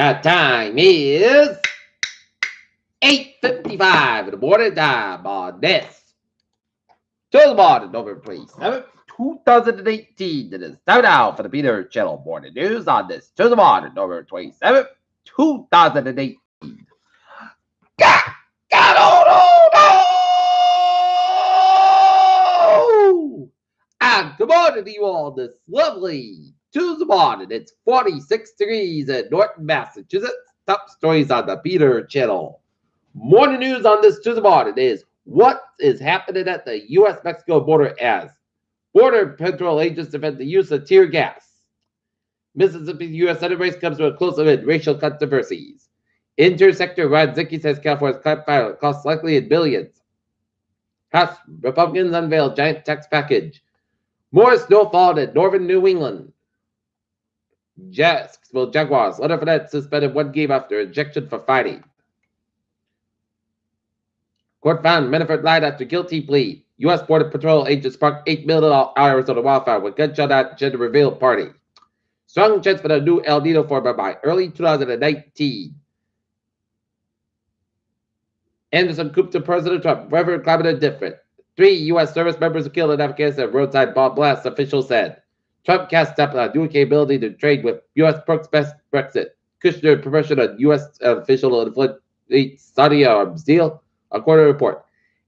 That time is 8:55 in the morning time on this. To the morning, November 27th, 2018. It is time now for the Peter Channel Morning News on this. To the morning, November 27th, 2018. God, oh, no! And good morning to you all this lovely Tuesday morning. It's 46 degrees in Norton, Massachusetts. Top stories on the Peter Channel. Morning news on this Tuesday morning is what is happening at the U.S.-Mexico border as Border Patrol agents defend the use of tear gas. Mississippi U.S. Senate race comes to a close amid racial controversies. Intersector Ron Zicki says California's climate pilot costs likely in billions. House Republicans unveil giant tax package. More snowfall in northern New England. Jacksonville Jaguars. Leonard Fournette suspended one game after ejection for fighting. Court found Manafort lied after guilty plea. U.S. Border Patrol agents sparked $8 million on a wildfire with gunshot at gender reveal party. Strong chance for the new El Nino former by early 2019. Anderson cooped to President Trump. Reverend climate different. 3 U.S. service members were killed in Afghanistan. Roadside bomb blast, officials said. Trump cast step on new capability to trade with U.S. perks best Brexit. Kushner promotion of U.S. official influence Saudi arms deal. A quarter report.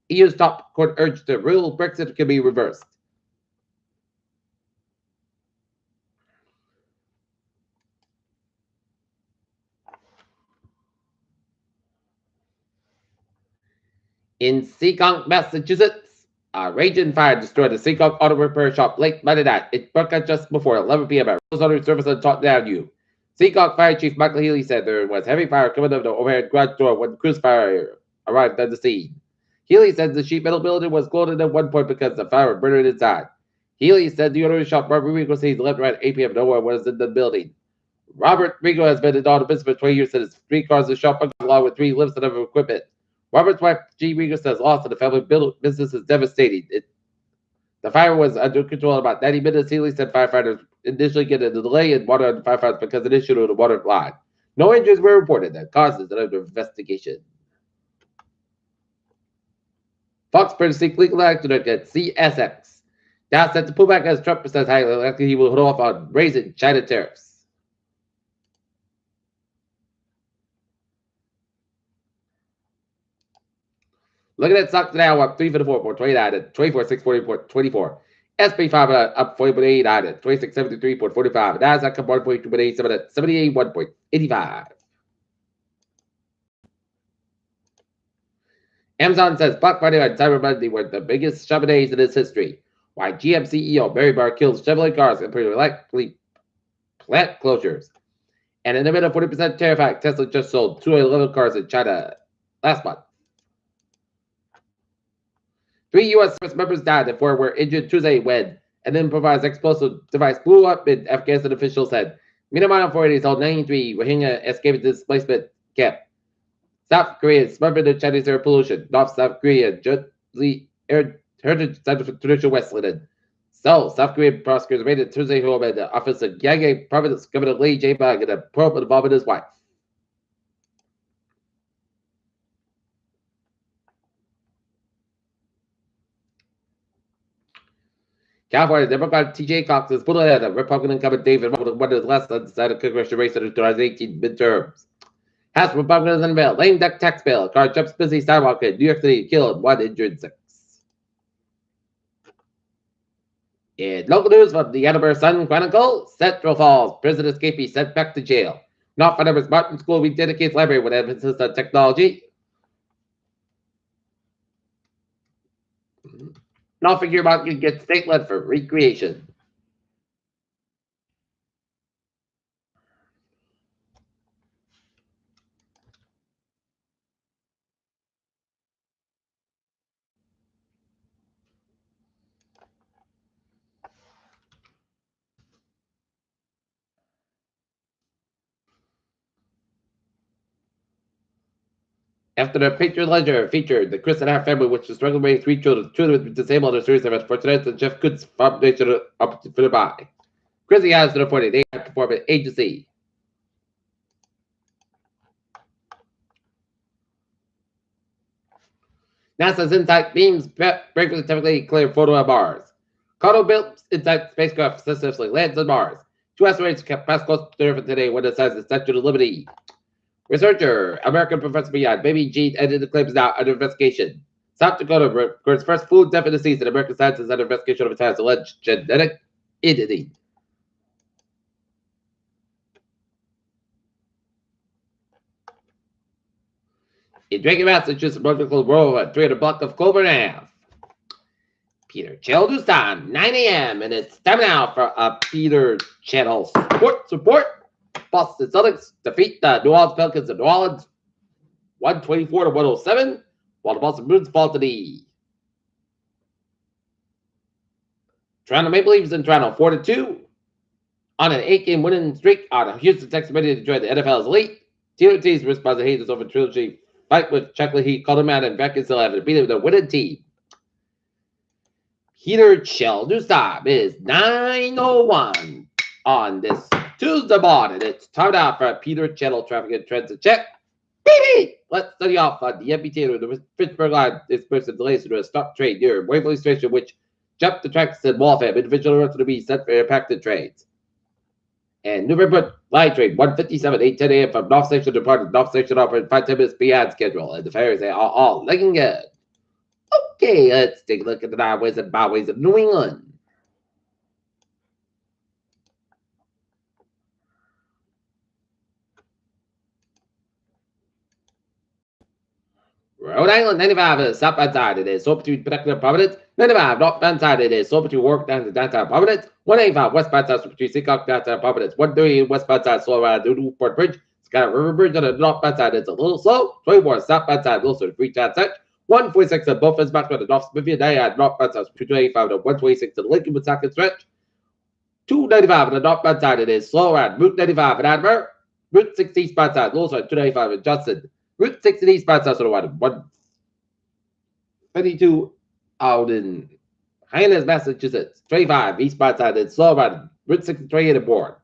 EU's top court urged to rule Brexit can be reversed. In Seekonk, Massachusetts, a raging fire destroyed a Seekonk auto repair shop late Monday night. It broke out just before 11 p.m. at Rose Auto Service on Taunton Avenue. Seekonk Fire Chief Michael Healy said there was heavy fire coming out of the overhead garage door when cruise fire arrived at the scene. Healy said the sheet metal building was closed at one point because the fire burned inside. Healy said the owner of the shop, Robert Rigo, said he left around 8 p.m. No one was in the building. Robert Rigo has been in auto business for 20 years and has 3 cars in the shop along with 3 lifts and other equipment. Robert's wife, G. Rigo, says loss of the family business is devastating. The fire was under control in about 90 minutes. Healy said firefighters initially get a delay in water on the firefighters because of an issue with the water line. No injuries were reported. The causes are under investigation. Fox predicts legal action at CSX. Dow set to pull back as Trump says highly likely he will hold off on raising China tariffs. Looking at stocks now up 3 for the 4.29 at 24,640.24. SP 500 up 40.89 at 2673.45. Nasdaq up 1.287 at 78.85. Amazon says Black Friday and Cyber Monday were the biggest shopping days in its history. Why GM CEO Mary Barr kills Chevrolet cars and pretty likely plant closures. And in the middle of 40% tariff hike, Tesla just sold 211 cars in China last month. 3 U.S. service members died and 4 were injured Tuesday when an improvised explosive device blew up in Afghanistan, officials said. Myanmar authorities told 93 Rohingya escaped the displacement camp. South Korea smothered the Chinese air pollution. North South Korea jointly heritage center for traditional Westland. So, South Korean prosecutors raided Tuesday home at the office of Gyeonggi Province Governor Lee Jae-bang in a probe involving his wife. California Democrat T.J. Cox is pulling ahead of Republican incumbent David Moulton one of the last undecided congressional race in the 2018 midterms. House Republicans unveiled lame duck tax bill. Car jumps busy sidewalk in New York City, killed 1, injured 6. In local news from the Edinburgh Sun Chronicle, Central Falls prison escapee sent back to jail. Not for numbers, Martin School rededicates library with emphasis on technology. Now figure about you get state led for recreation. After the Patriot Ledger featured the Chris and Half family, which is struggling to raise 3 children, 2 of them disabled, and series of unfortunate, and Jeff Kutz Foundation up for the buy. Chrissy has reported they performance agency. NASA's Insight beams breakfast typically clear photo of Mars. Cargo built Insight spacecraft successfully lands on Mars. 2 asteroids kept passed close to Earth today when it says the Statue of Liberty. Researcher, American Professor Beyond, Baby G edited the claims now under investigation. South Dakota records first food death in the season. American scientists under investigation of its has alleged genetic editing. In Drinking, Massachusetts, Brooklyn Road at 300 block of Colburn Ave. Peter Channel time, 9 a.m. And it's time now for a Peter Channel support. Boston Celtics defeat the New Orleans Pelicans of New Orleans 124 to 107, while the Boston Bruins fall to the Toronto Maple Leafs in Toronto 4-2 on an 8-game winning streak on Houston Texans ready to join the NFL's elite. Taylor T's response to haters over trilogy fight with Chuck Lee, called him out, and Beck is still having to beat him with a winning team. Peter Chill news time is 9:01 on this Tuesday morning. It's time out for Peter Channel traffic and transit check. Baby! Let's study off on the MBT. The Pittsburgh line is person delays to a stop trade near Waverly Station, which jumped the tracks in Waltham. Individual routes to be set for impacted trades. And New River line train 157, 8:10 a.m. from North Station departed. North Station operated 5 10 minutes behind schedule. And the fares are all looking good. Okay, let's take a look at the highways and byways of New England. Rhode Island 95 is southbound side. It is so between Peninsula Providence. 95 northbound side. It is so between Warwick down to downtown Providence. 185 westbound side between Seacock downtown Providence. 130 westbound side slow around the Newport Bridge. Sky River Bridge on the northbound side. It's a little slow. 24 southbound side, also the Freetown side. 146 at both ends back to the North Smithfield. They had northbound side 225 to 126 to the Lincoln Woonsocket stretch. 295 on the northbound side. It is slow around Route 95 in Admiral. Route 60 eastbound side. Also 295 in Johnson. Route 60 eastbound side, so 132 out in Hyannis, Massachusetts. 25 eastbound side, it's slow around Route 63 in the board.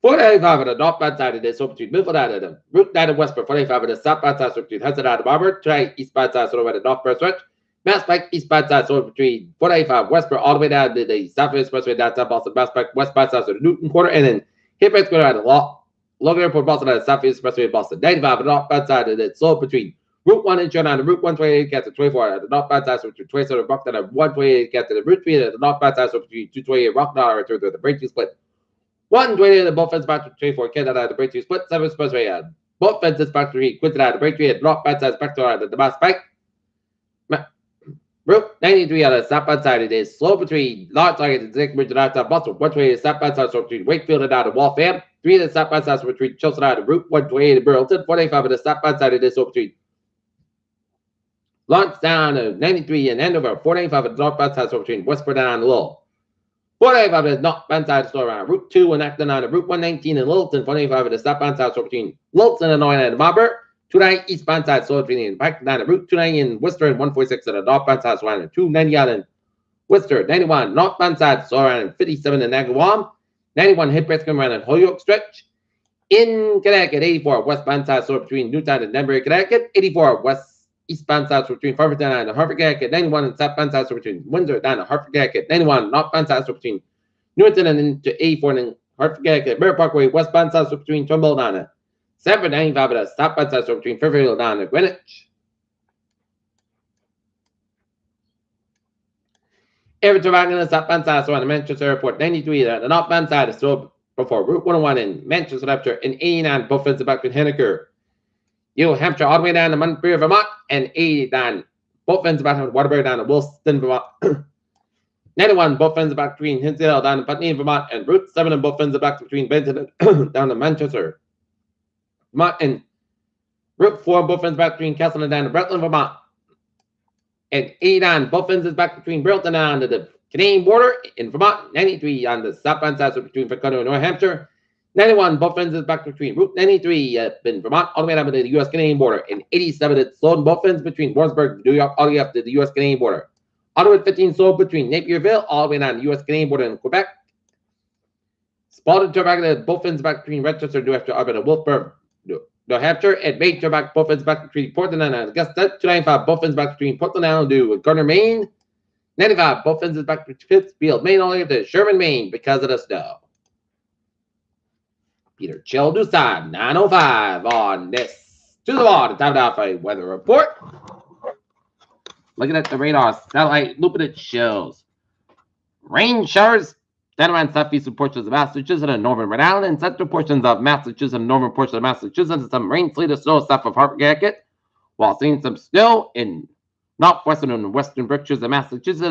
495 on the northbound side, it is so between Milford and Route 9 in Westport. 45 on the southbound side, so between Hudson and Marlborough. 2 eastbound side, so around the northbound stretch. Mass Pike eastbound side, so between 495 Westport all the way down to the Southwest Expressway downtown Boston. Mass Pike westbound side, so the Newton Quarter, and then Hillcrest going around the Logan Airport, Boston, and the Southeast Expressway in Boston. 95 on the northbound side, and it's slow between Route 1 in China and Route 128 gets to 24 at the northbound side, so between 27 and Rockdale and 128 gets to the Route 3 at the northbound side, so between 228 and Rockdale and the Breakthrough Split. 128 at both ends back to 24, Canada at the Breakthrough Split, 7 Expressway at both ends back to 3, Quinton at the Breakthrough at northbound side, back to the Mass Pike. Route 93 on the southbound side, it is slow between Large Target and Zig Bridge and outside Boston. 128 southbound side, so between Wakefield and out of Waltham. 3 of the southbound side, so between Chelsea and Route 128 in Burlington. 485 on the southbound side, it is so between Launchdown of 93 and Andover. 485 on the northbound side, so between Westport and Lowell. 485 on the northbound side, so around Route 2 and Acton on Route 119 in Littleton. 485 on the southbound side, so between Littleton, Illinois and Marlborough. 29 eastbound side, so between Pike down to Route 290 in Worcester and 146 at the northbound side, so around 290 out in Worcester. 91 northbound side, so around 57 in Agawam. 91 Hillcrest come around in Holyoke stretch. In Connecticut, 84 westbound side, so between Newtown and Denver, Connecticut. 84 eastbound side, so between Farmington and Hartford, Connecticut. 91 and southbound side, so between Windsor down to Hartford, Connecticut. 91 northbound side, so between Newton and into 84 and Hartford, Connecticut. Bear Parkway westbound side, so between Trumbull and Sanford. 95 at the southbound side, so between Fairfield down to Greenwich. Everton on the southbound side, so on the Manchester Airport. 93 at the northbound side, so before Route 101 in Manchester, Hampshire. And 89 both ends back with Henniker. New Hampshire all the way down to Montpelier, Vermont. And 89 both ends back with Waterbury down to Wilson, Vermont. 91 both ends back between Hinsdale down to Putney, Vermont. And Route 7 and both ends back between Benton down to Manchester, Vermont. And Route 4 both ends back between Castle and down to Bretland, Vermont. And 89 both ends is back between Burlington and the Canadian border in Vermont. 93 on the southbound side, so between Franconia and New Hampshire. 91 both ends is back between Route 93 in Vermont all the way down to the U.S.-Canadian border. And 87 it's slowed both ends between Warrensburg, New York, all the way up to the U.S.-Canadian border. Ottawa 15 slowed between Napierville all the way down to the U.S.-Canadian border in Quebec. Spotted traffic both ends back between Rochester, New Hampshire, Alberta, Wolfburg, New Hampshire, and Major back both ends back between Portland and Augusta. 295 both ends back between Portland and New Gardner, Maine. 95 both ends back between Pittsfield, Maine, all the way to Sherman, Maine because of the snow. Peter Chill news time 9:05 on this to the wall. Time now for a weather report. Looking at the radar satellite, looping it shows rain showers down around southeastern portions of Massachusetts and northern Rhode Island, and central portions of Massachusetts and northern portions of Massachusetts, and some rain, sleet, or snow south of Hartford, while seeing some snow in northwestern and western Berkshires of Massachusetts.